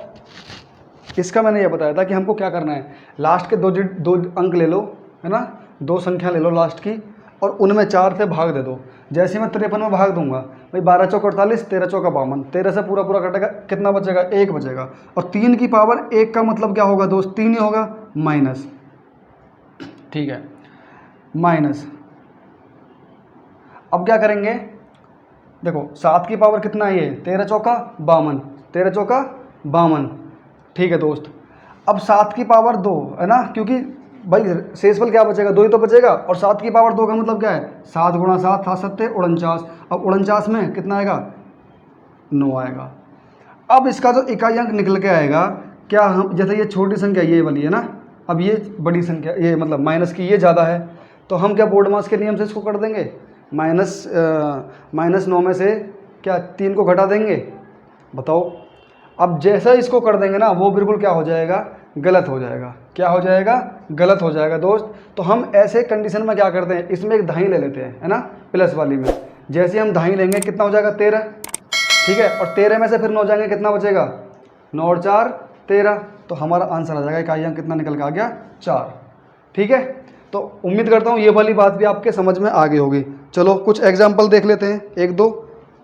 इसका मैंने ये बताया था कि हमको क्या करना है, लास्ट के दो अंक ले लो, है ना, 2 संख्या ले लो लास्ट की, और उनमें 4 से भाग दे दो। जैसे मैं 53 में भाग दूंगा भाई, 12 चौक 48, 13 चौका 52, 13 से पूरा पूरा कटेगा, कितना बचेगा, 1 बचेगा। और 3 की पावर 1 का मतलब क्या होगा दोस्त, 3 ही होगा, माइनस। ठीक है, माइनस। अब क्या करेंगे, देखो 7 की पावर कितना है, ये 13 चौका 52, 13 चौका 52। ठीक है दोस्त, अब 7 की पावर 2, है ना, क्योंकि भाई शेषफल क्या बचेगा, 2 ही तो बचेगा, और 7 की पावर 2 का मतलब क्या है, 7 गुणा 7, 7 7 49। अब 49 में कितना आएगा, 9 आएगा। अब इसका जो इकाई अंक निकल के आएगा, क्या हम जैसे ये छोटी संख्या ये वाली है ना, अब ये बड़ी संख्या, ये मतलब माइनस की ये ज़्यादा है, तो हम क्या बोर्ड मास के नियम से इसको कर देंगे, माइनस 9 में से क्या 3 को घटा देंगे, बताओ। अब जैसा इसको कर देंगे ना, वो बिल्कुल क्या हो जाएगा, गलत हो जाएगा। क्या हो जाएगा, गलत हो जाएगा दोस्त। तो हम ऐसे कंडीशन में क्या करते हैं, इसमें एक धाई ले लेते हैं, है ना, प्लस वाली में। जैसे हम धाई लेंगे कितना हो जाएगा, 13। ठीक है, और 13 में से फिर 9 जाएंगे, कितना बचेगा, 9 और 4 13। तो हमारा आंसर आ जाएगा, इकाई अंक कितना निकल के आ गया, 4। ठीक है, तो उम्मीद करता हूँ ये वाली बात भी आपके समझ में आ गई होगी। चलो कुछ एग्जाम्पल देख लेते हैं, एक दो,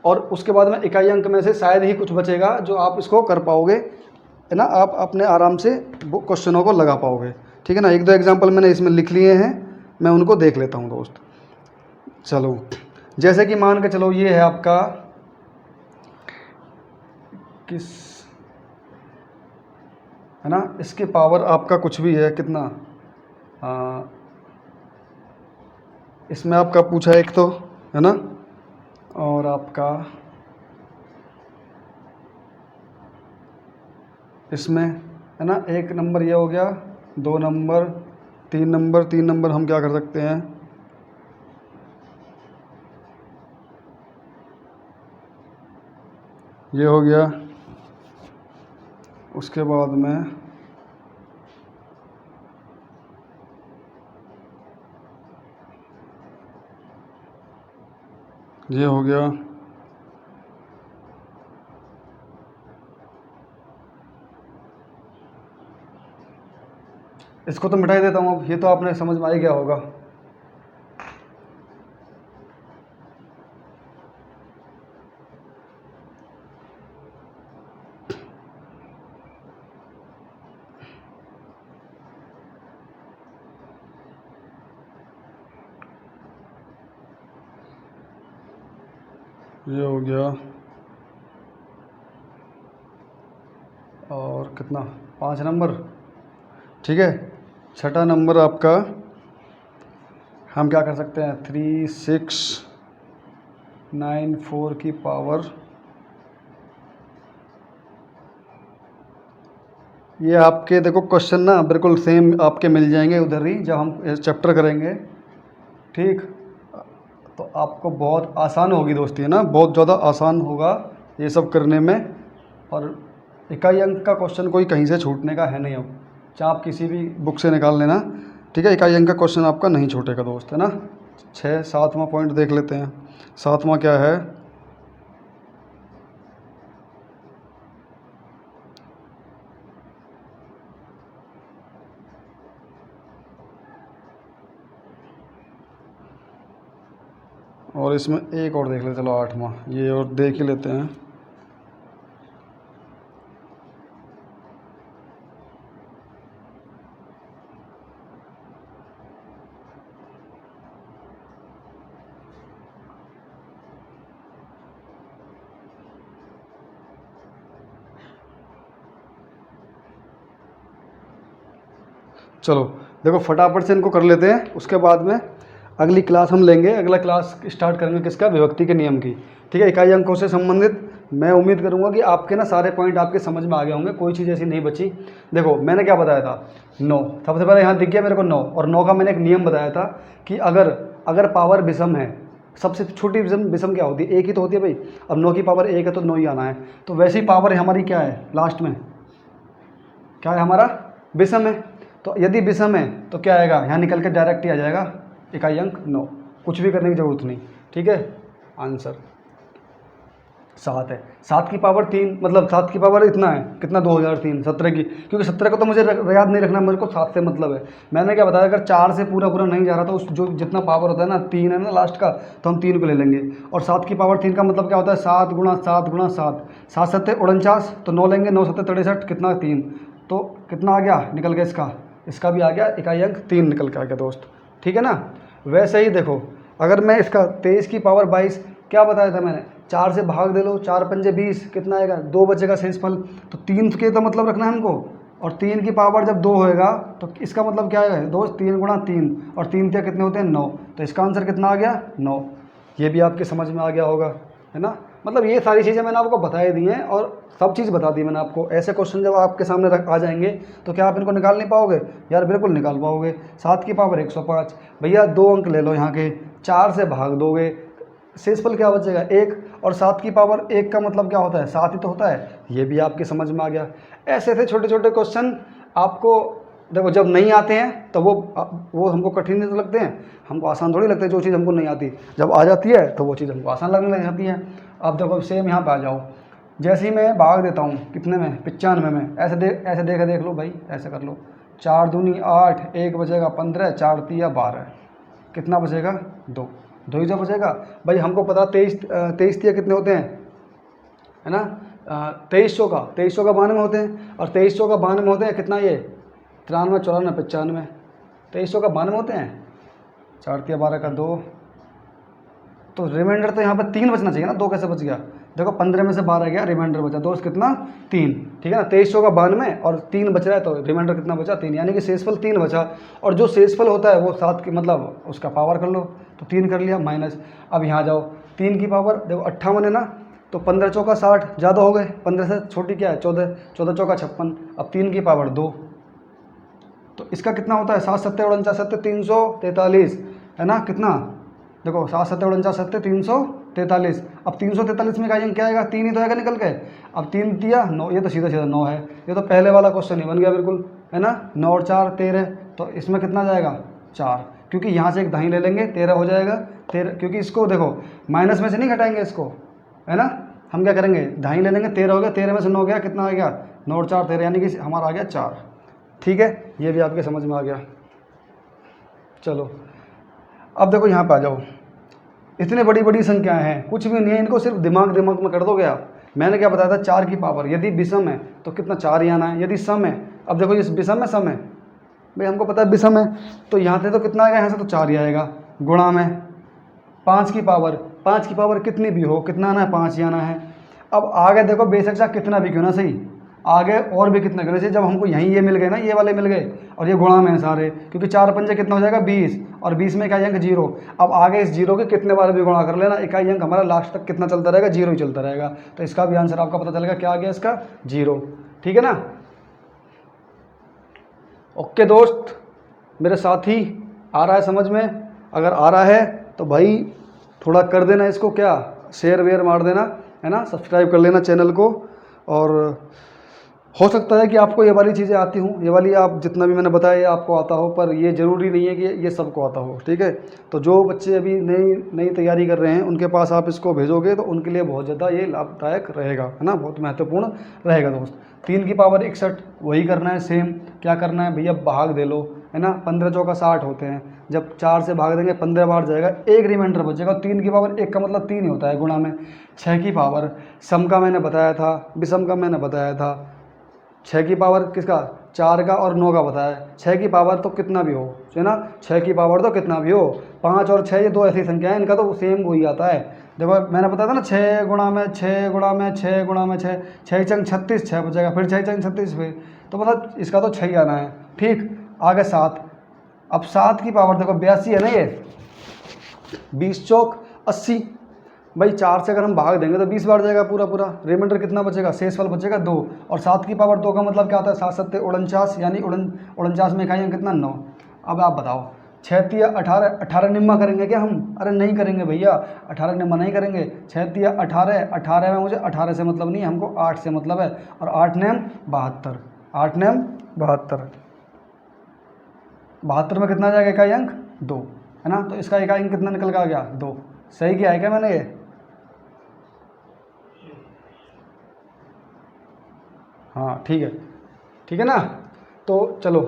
और उसके बाद में इकाई अंक में से शायद ही कुछ बचेगा जो आप इसको कर पाओगे, है ना, आप अपने आराम से क्वेश्चनों को लगा पाओगे। ठीक है ना, एक दो एग्जाम्पल मैंने इसमें लिख लिए हैं, मैं उनको देख लेता हूँ दोस्त। चलो, जैसे कि मान के चलो ये है आपका किस, है ना, इसके पावर आपका कुछ भी है कितना, इसमें आपका पूछा एक तो, है ना, और आपका इसमें, है ना, एक नंबर ये हो गया, 2 नंबर, 3 नंबर, 3 नंबर हम क्या कर सकते हैं, ये हो गया। उसके बाद में ये हो गया, इसको तो मिटा देता हूँ अब, ये तो आपने समझ में आ ही गया होगा। ये हो गया, और कितना, 5 नंबर। ठीक है, छठा नंबर आपका हम क्या कर सकते हैं, 3 6 9 4 की पावर, ये आपके देखो क्वेश्चन ना बिल्कुल सेम आपके मिल जाएंगे उधर ही जब हम चैप्टर करेंगे। ठीक, तो आपको बहुत आसान होगी दोस्ती, है ना, बहुत ज़्यादा आसान होगा ये सब करने में। और इकाई अंक का क्वेश्चन कोई कहीं से छूटने का है नहीं, अब चाहे आप किसी भी बुक से निकाल लेना। ठीक है, इकाई अंक का क्वेश्चन आपका नहीं छूटेगा दोस्त, है ना। 7वां पॉइंट देख लेते हैं, 7वां क्या है, और इसमें एक और देख लेते, चलो 8वां, ये और देख ही लेते हैं। चलो देखो फटाफट से इनको कर लेते हैं, उसके बाद में अगली क्लास हम लेंगे, अगला क्लास स्टार्ट करेंगे किसका, विभक्ति के नियम की। ठीक है, इकाई अंकों से संबंधित मैं उम्मीद करूंगा कि आपके ना सारे पॉइंट आपके समझ में आ गए होंगे, कोई चीज़ ऐसी नहीं बची। देखो मैंने क्या बताया था, 9, सबसे पहले यहाँ दिख गया मेरे को 9, और 9 का मैंने एक नियम बताया था कि अगर अगर पावर विषम है, सबसे छोटी विषम क्या होती है, एक ही तो होती है भाई। अब 9 की पावर 1 है तो 9 ही आना है, तो वैसी पावर हमारी क्या है लास्ट में, क्या है हमारा, विषम है। तो यदि विषम है तो क्या आएगा, यहाँ निकल के डायरेक्ट ही आ जाएगा इकाई अंक 9, कुछ भी करने की ज़रूरत नहीं। ठीक है, आंसर 7 है। 7 की पावर 3 मतलब 7 की पावर इतना है कितना, 2003, 17 की, क्योंकि 17 को तो मुझे याद नहीं रखना, मेरे को 7 से मतलब है। मैंने क्या बताया, अगर 4 से पूरा पूरा नहीं जा रहा तो उस जो जितना पावर होता है ना, 3 है ना लास्ट का, तो हम 3 को ले लेंगे। और 7 की पावर 3 का मतलब क्या होता है, 7 गुणा 7 गुणा 7, 7 7 49, तो 9 लेंगे, 9 7 63, कितना 3, तो कितना आ गया, निकल गया इसका भी आ गया, इकाई अंक 3 निकल के आ गया दोस्त। ठीक है ना। वैसे ही देखो, अगर मैं इसका 23 की पावर 22, क्या बताया था मैंने, 4 से भाग दे लो, 4 पंजे 20, कितना आएगा, 2 बचेगा शेषफल, तो 3 के तो मतलब रखना है हमको, और 3 की पावर जब 2 होएगा तो इसका मतलब क्या है दोस्त, 3 गुणा 3, और 3 के कितने होते हैं, 9, तो इसका आंसर कितना आ गया, 9। ये भी आपके समझ में आ गया होगा, है ना। मतलब ये सारी चीज़ें मैंने आपको बता दी हैं, और सब चीज़ बता दी मैंने आपको। ऐसे क्वेश्चन जब आपके सामने आ जाएंगे तो क्या आप इनको निकाल नहीं पाओगे, यार बिल्कुल निकाल पाओगे। 7 की पावर 105, भैया 2 अंक ले लो यहाँ के, 4 से भाग दोगे, शेषफल क्या बचेगा 1, और 7 की पावर 1 का मतलब क्या होता है, 7 ही तो होता है। ये भी आपके समझ में आ गया। ऐसे ऐसे छोटे छोटे क्वेश्चन आपको देखो जब नहीं आते हैं तो वो हमको कठिन नहीं तो लगते हैं, हमको आसान थोड़ी लगते हैं। जो चीज़ हमको नहीं आती जब आ जाती है तो वो चीज़ हमको आसान लगने लग जाती है। अब देखो सेम यहाँ पे आ जाओ, जैसे ही मैं भाग देता हूँ कितने में, 95 में, ऐसे देख लो भाई, ऐसे कर लो, 4 दूनी 8, 1 बचेगा 15, 4 तिया 12, कितना बचेगा 2, 2 ही जो बचेगा भाई। हमको पता 23 तिया कितने होते हैं, है ना, 2300 का 92 होते हैं, और 2300 का 92 होते हैं कितना, ये 93, 94, 95, 2300 का 92 होते हैं, 4 तिया 12 का 2, तो रिमाइंडर तो यहाँ पर 3 बचना चाहिए ना, 2 कैसे बच गया, देखो 15 में से 12 गया, रिमाइंडर बचा दोस्त कितना 3, ठीक है ना, 2300 का 92 और 3 बच रहा है, तो रिमाइंडर कितना बचा 3, यानी कि शेषफल 3 बचा। और जो शेषफल होता है वो 7 की मतलब उसका पावर कर लो, तो 3 कर लिया माइनस। अब यहाँ जाओ 3 की पावर देखो 58 है ना, तो 15 चौका 60, ज़्यादा हो गए, 15 से छोटी क्या है 14, 14 चौका 56, अब 3 की पावर 2, तो इसका कितना होता है 7 सत्ते 49 सत्ते 343, है ना, कितना देखो 7 सत्ते 49 सत्ते 343, अब 343 में का अंक क्या आएगा, 3 ही तो आएगा निकल के, अब 3 दिया 9, ये तो सीधा सीधा 9 है, ये तो पहले वाला क्वेश्चन ही बन गया बिल्कुल, है ना, 9 और 4 13, तो इसमें कितना जाएगा 4, क्योंकि यहाँ से एक दाही ले लेंगे 13 हो जाएगा 13, क्योंकि इसको देखो माइनस में से नहीं घटाएंगे इसको, है ना, हम क्या करेंगे दाही ले लेंगे, 13 हो गया, 13 में से 9 गया, कितना आ गया 9 और 4 13, यानी कि हमारा आ गया 4, ठीक है, ये भी आपके समझ में आ गया। चलो अब देखो यहाँ पे आ जाओ, इतनी बड़ी बड़ी संख्याएं हैं, कुछ भी नहीं है, इनको सिर्फ दिमाग में कर दोगे आप। मैंने क्या बताया था 4 की पावर, यदि विषम है तो कितना 4 ही आना है, यदि सम है, अब देखो ये विषम है सम है, भाई हमको पता है विषम है, तो यहाँ से तो कितना आएगा, यहाँ से तो 4 ही आएगा, गुणा में 5 की पावर, 5 की पावर कितनी भी हो, कितना आना है 5 ही आना है। अब आगे देखो बेशक चाहे कितना भी क्यों ना सही, आगे और भी कितना करना चाहिए, जब हमको यहीं ये मिल गए ना, ये वाले मिल गए, और ये गुणा में है सारे, क्योंकि 4 पंजे कितना हो जाएगा 20, और 20 में इकाई अंक 0, अब आगे इस 0 के कितने बार भी गुणा कर लेना, इकाई अंक हमारा लास्ट तक कितना चलता रहेगा 0 ही चलता रहेगा, तो इसका भी आंसर आपका पता चलेगा क्या आ गया इसका 0, ठीक है ना। ओके दोस्त, मेरे साथी आ रहा है समझ में, अगर आ रहा है तो भाई थोड़ा कर देना इसको, क्या शेयर वेयर मार देना, है ना, सब्सक्राइब कर लेना चैनल को, और हो सकता है कि आपको ये वाली चीज़ें आती हों, ये वाली आप जितना भी मैंने बताया ये आपको आता हो, पर ये ज़रूरी नहीं है कि ये सबको आता हो, ठीक है। तो जो बच्चे अभी नई तैयारी कर रहे हैं उनके पास आप इसको भेजोगे तो उनके लिए बहुत ज़्यादा ये लाभदायक रहेगा, है ना, बहुत महत्वपूर्ण रहेगा दोस्त। 3 की पावर 61 वही करना है सेम, क्या करना है भैया भाग दे लो, है ना, 15 चौका 60 होते हैं, जब 4 से भाग देंगे 15 बार जाएगा, एक रिमाइंडर बचेगा, 3 की पावर 1 का मतलब 3 ही होता है, गुणा में 6 की पावर, सम का मैंने बताया था, विषम का मैंने बताया था, 6 की पावर किसका 4 का और 9 का बताया, 6 की पावर तो कितना भी हो, है ना, 6 की पावर तो कितना भी हो, 5 और 6 ये 2 ऐसी संख्या है, इनका तो सेम वही आता है। देखो मैंने बताया था ना 6 गुणा में 6 गुणा में 6 गुणा में 6, 6 चंग 36, 6 बचेगा, फिर 6 चंग 36 फिर, तो मतलब इसका तो 6 ही आना है, ठीक। आगे 7, अब 7 की पावर देखो 82 है ना, ये 20 चौक 80, भाई 4 से अगर हम भाग देंगे तो 20 बार जाएगा पूरा पूरा, रिमाइंडर कितना बचेगा, शेषफल बचेगा 2, और 7 की पावर 2 का मतलब क्या होता है 7 सत्ते 49, यानी 49 में इकाई कितना 9। अब आप बताओ 6 तिया 18, 18 निम्मा करेंगे क्या हम, अरे नहीं करेंगे भैया, 18 निम्मा नहीं करेंगे, 6 तिया 18, 18 में मुझे 18 से मतलब नहीं, हमको 8 से मतलब है, और 8 नेम 72, 8 नेम 72, 72 में कितना जाएगा इकाई अंक 2, है ना, तो इसका इकाई अंक कितना निकल के आ गया 2, सही किया है क्या मैंने ये, हाँ ठीक है ना। तो चलो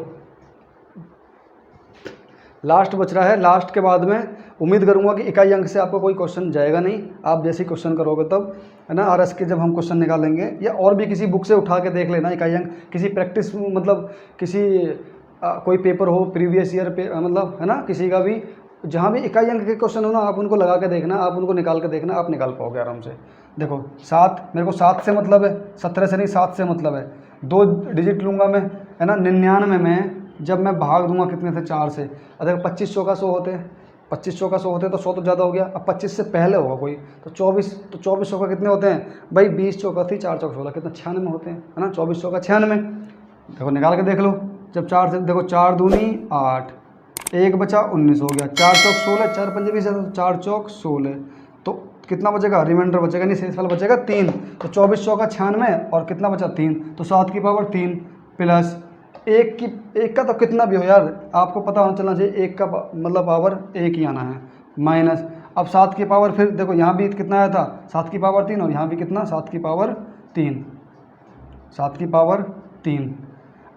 लास्ट बच रहा है, लास्ट के बाद में उम्मीद करूंगा कि इकाई अंक से आपको कोई क्वेश्चन जाएगा नहीं, आप जैसे क्वेश्चन करोगे तब, है ना, आरएस के जब हम क्वेश्चन निकालेंगे, या और भी किसी बुक से उठा के देख लेना इकाई अंक, किसी प्रैक्टिस मतलब किसी कोई पेपर हो प्रीवियस ईयर पे, मतलब है ना, किसी का भी जहाँ भी इकाई अंक के क्वेश्चन हो ना, आप उनको लगा के देखना, आप उनको निकाल के देखना, आप निकाल पाओगे आराम से। देखो 7, मेरे को 7 से मतलब है, 17 से नहीं 7 से मतलब है, 2 डिजिट लूँगा मैं, है ना, 99 में जब मैं भाग दूंगा कितने से 4 से, अगर 25 चौका 100 होते हैं, 25 चौका 100 होते हैं तो 100 तो ज़्यादा हो गया, अब 25 से पहले होगा कोई तो 24, तो 24 चौका कितने होते हैं भाई, 20 चौका थी 4 चौका 16, कितना 96 होते हैं, है ना, 24 चौका 96, देखो निकाल के देख लो, जब 4 से देखो 4 दूनी 8, 1 बचा 19 हो गया, 4 चौक 16, 4 पंजे 20, 4 चौक 16, तो कितना बचेगा, रिमाइंडर बचेगा नहीं, शेषफल बचेगा 3, तो 24 चौका 96 और कितना बचा 3, तो 7 की पावर 3 प्लस 1 का तो कितना भी हो यार, आपको पता होना चलना चाहिए 1 का मतलब पावर 1 ही आना है, माइनस, अब 7 की पावर, फिर देखो यहाँ भी कितना आया था 7 की पावर 3, और यहाँ भी कितना 7 की पावर 3, 7 की पावर 3।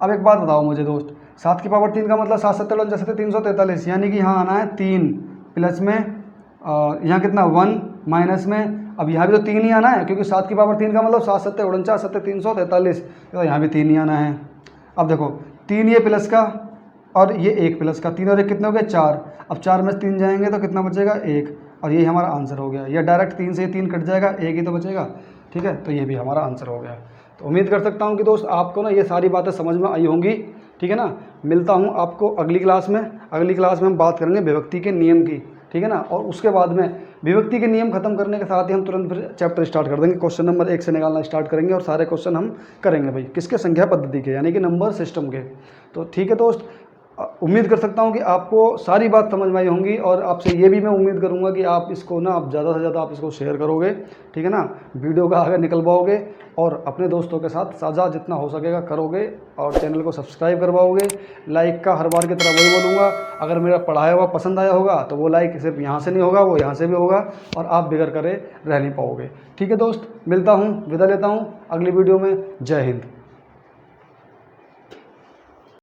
अब एक बात बताओ मुझे दोस्त, 7 की पावर 3 का मतलब 7 7 49 343, यानी कि यहाँ आना है 3 प्लस में यहाँ कितना 1 माइनस में, अब यहाँ भी तो 3 ही आना है क्योंकि 7 की पावर 3 का मतलब 7 7 49 7 343, तो यहाँ भी 3 ही आना है। अब देखो 3 ये प्लस का और ये 1 प्लस का, 3 और 1 कितने हो गए 4, अब 4 में 3 जाएंगे तो कितना बचेगा 1, और यही हमारा आंसर हो गया। या डायरेक्ट 3 से 3 कट जाएगा, 1 ही तो बचेगा, ठीक है, तो ये भी हमारा आंसर हो गया। तो उम्मीद कर सकता हूँ कि दोस्त आपको ना ये सारी बातें समझ में आई होंगी, ठीक है ना। मिलता हूँ आपको अगली क्लास में हम बात करेंगे विभक्ति के नियम की, ठीक है ना। और उसके बाद में विभक्ति के नियम खत्म करने के साथ ही हम तुरंत फिर चैप्टर स्टार्ट कर देंगे, क्वेश्चन नंबर 1 से निकालना स्टार्ट करेंगे, और सारे क्वेश्चन हम करेंगे भाई किसके, संख्या पद्धति के, यानी कि नंबर सिस्टम के। तो ठीक है दोस्त, उम्मीद कर सकता हूँ कि आपको सारी बात समझ में आई होंगी, और आपसे ये भी मैं उम्मीद करूँगा कि आप इसको ना आप ज़्यादा से ज़्यादा आप इसको शेयर करोगे, ठीक है ना, वीडियो का आगे निकलवाओगे और अपने दोस्तों के साथ साझा जितना हो सकेगा करोगे, और चैनल को सब्सक्राइब करवाओगे। लाइक का हर बार की तरह वही बोलूँगा, अगर मेरा पढ़ाया हुआ पसंद आया होगा तो वो लाइक सिर्फ यहाँ से नहीं होगा, वो यहाँ से भी होगा, और आप बिगड़ करे रह नहीं पाओगे। ठीक है दोस्त, मिलता हूँ, विदा लेता हूँ अगली वीडियो में। जय हिंद।